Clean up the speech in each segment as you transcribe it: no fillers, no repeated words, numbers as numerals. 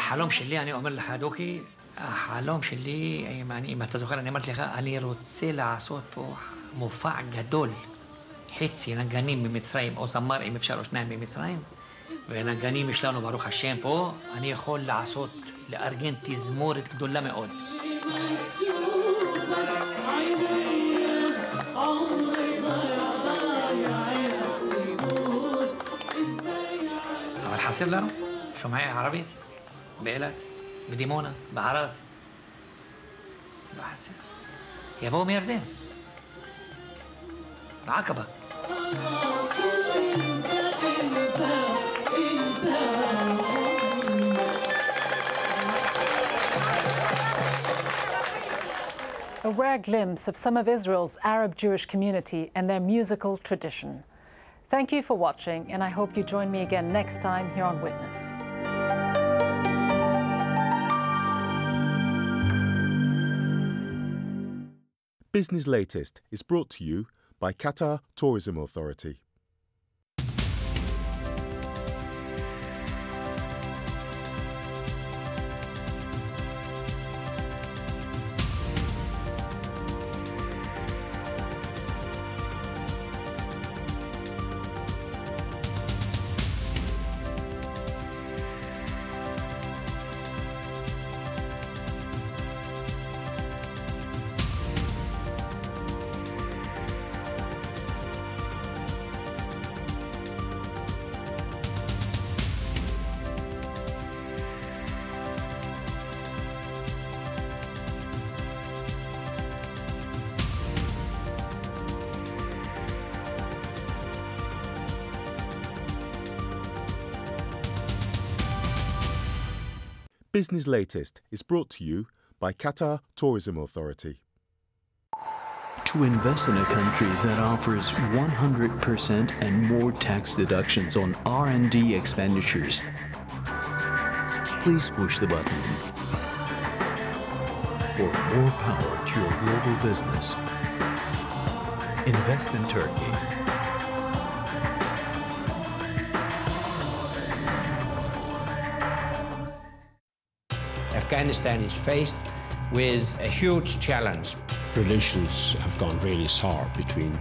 החלום שלי, אני אומר לך, דוקי, החלום שלי, אם אתה זוכר, אני אמרתי לך, אני רוצה לעשות פה מופע גדול. חצי נגנים ממצרים, או זמר, אם אפשר, או שניים ממצרים. ונגנים יש לנו, ברוך השם, פה. אני יכול לעשות, לארגן תזמורת גדולה מאוד. אבל חסר לנו שומעי ערבית, באילת, בדימונה, בערד. לא חסר. יבואו מירדן. עקבה. A rare glimpse of some of Israel's Arab Jewish community and their musical tradition. Thank you for watching, and I hope you join me again next time here on Witness. Business Latest is brought to you by Qatar Tourism Authority. Business Latest is brought to you by Qatar Tourism Authority. To invest in a country that offers 100% and more tax deductions on R&D expenditures, please push the button. For more power to your global business, invest in Turkey. Afghanistan is faced with a huge challenge. Relations have gone really sour between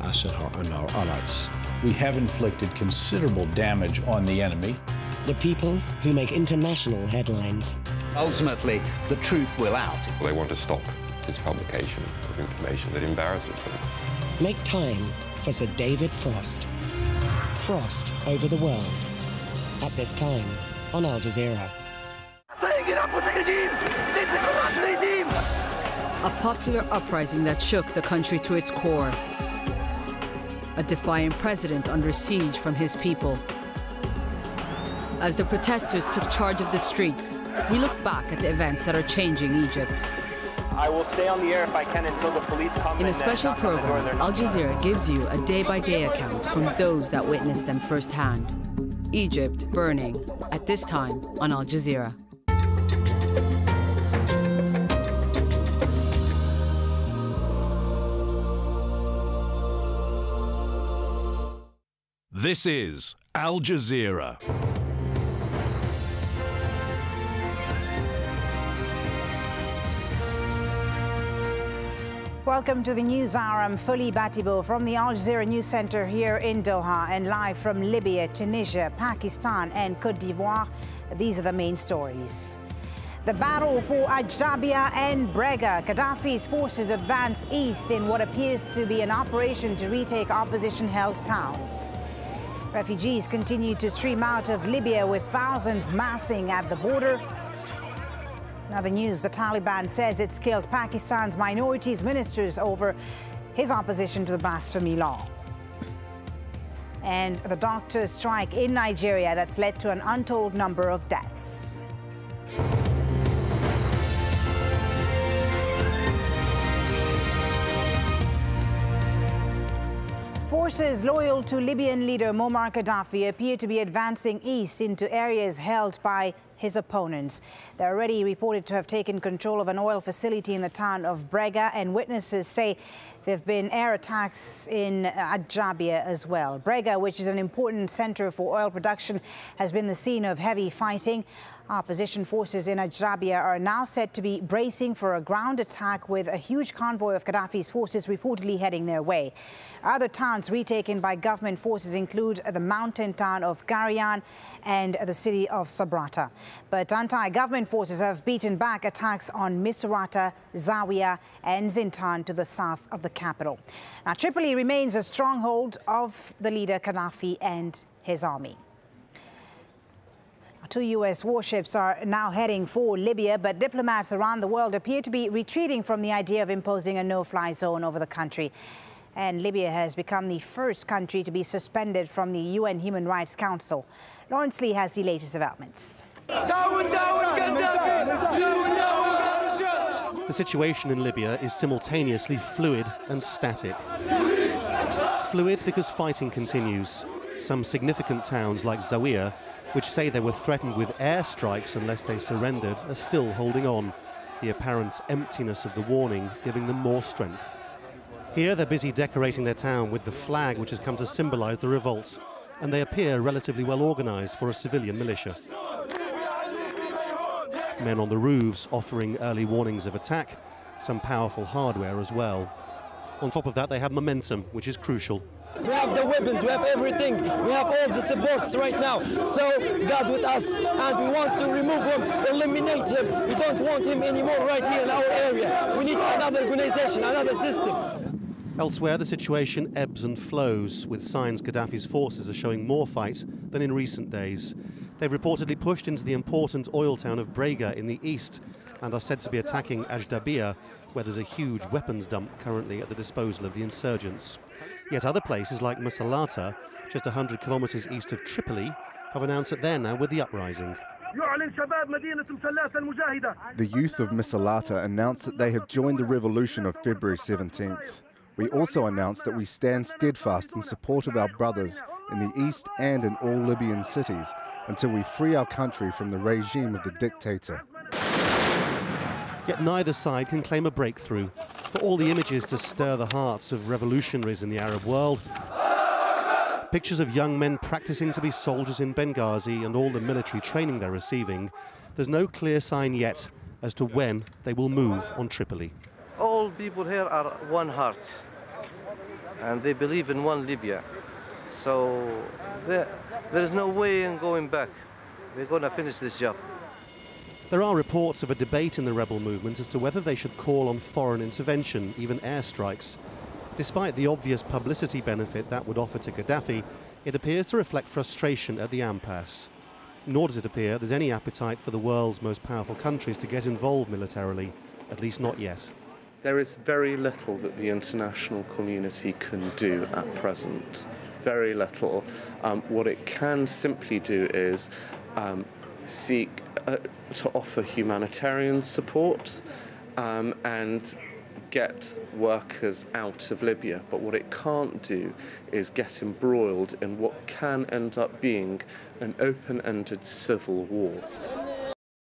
us and our allies. We have inflicted considerable damage on the enemy. The people who make international headlines. Ultimately, the truth will out. They want to stop this publication of information that embarrasses them. Make time for Sir David Frost. Frost over the world. At this time on Al Jazeera. A popular uprising that shook the country to its core. A defiant president under siege from his people. As the protesters took charge of the streets, we look back at the events that are changing Egypt. I will stay on the air if I can until the police come. In a special program, Al Jazeera gives you a day-by-day account from those that witnessed them firsthand. Egypt burning, at this time on Al Jazeera. This is Al Jazeera. Welcome to the News Hour. I'm Fuli Batibo from the Al Jazeera News Center here in Doha, and live from Libya, Tunisia, Pakistan and Cote d'Ivoire. These are the main stories. The battle for Ajdabiya and Brega. Gaddafi's forces advance east in what appears to be an operation to retake opposition-held towns. Refugees continue to stream out of Libya, with thousands massing at the border. Now the news, the Taliban says it's killed Pakistan's minorities ministers over his opposition to the blasphemy law. And the doctors' strike in Nigeria that's led to an untold number of deaths. Forces loyal to Libyan leader Muammar Gaddafi appear to be advancing east into areas held by his opponents. They're already reported to have taken control of an oil facility in the town of Brega, and witnesses say there have been air attacks in AlJazeera as well. Brega, which is an important center for oil production, has been the scene of heavy fighting. Opposition forces in AlJazeera are now said to be bracing for a ground attack, with a huge convoy of Gaddafi's forces reportedly heading their way. Other towns retaken by government forces include the mountain town of Garian and the city of Sabrata. But anti-government forces have beaten back attacks on Misrata, Zawiya and Zintan to the south of the capital. Now, Tripoli remains a stronghold of the leader Gaddafi and his army. 2 U.S. warships are now heading for Libya, but diplomats around the world appear to be retreating from the idea of imposing a no-fly zone over the country. And Libya has become the first country to be suspended from the UN Human Rights Council. Lawrence Lee has the latest developments. The situation in Libya is simultaneously fluid and static. Fluid because fighting continues. Some significant towns like Zawiya, which say they were threatened with airstrikes unless they surrendered, are still holding on, the apparent emptiness of the warning giving them more strength. Here they're busy decorating their town with the flag which has come to symbolize the revolt, and they appear relatively well organized for a civilian militia. Men on the roofs offering early warnings of attack, some powerful hardware as well. On top of that, they have momentum, which is crucial. We have the weapons, we have everything, we have all the supports right now. So God with us, and we want to remove him, eliminate him. We don't want him anymore right here in our area. We need another organization, another system. Elsewhere, the situation ebbs and flows, with signs Gaddafi's forces are showing more fight than in recent days. They've reportedly pushed into the important oil town of Brega in the east and are said to be attacking AlJazeera, where there's a huge weapons dump currently at the disposal of the insurgents. Yet other places like Misrata, just 100 kilometers east of Tripoli, have announced that they're now with the uprising. The youth of Misrata announced that they have joined the revolution of February 17th. We also announced that we stand steadfast in support of our brothers in the east and in all Libyan cities until we free our country from the regime of the dictator. Yet neither side can claim a breakthrough. For all the images to stir the hearts of revolutionaries in the Arab world, pictures of young men practicing to be soldiers in Benghazi and all the military training they're receiving, there's no clear sign yet as to when they will move on Tripoli. All people here are one heart, and they believe in one Libya. So there is no way in going back. They're going to finish this job. There are reports of a debate in the rebel movement as to whether they should call on foreign intervention, even airstrikes. Despite the obvious publicity benefit that would offer to Gaddafi, it appears to reflect frustration at the impasse. Nor does it appear there's any appetite for the world's most powerful countries to get involved militarily, at least not yet. There is very little that the international community can do at present. Very little. What it can simply do is seek to offer humanitarian support and get workers out of Libya. But what it can't do is get embroiled in what can end up being an open-ended civil war.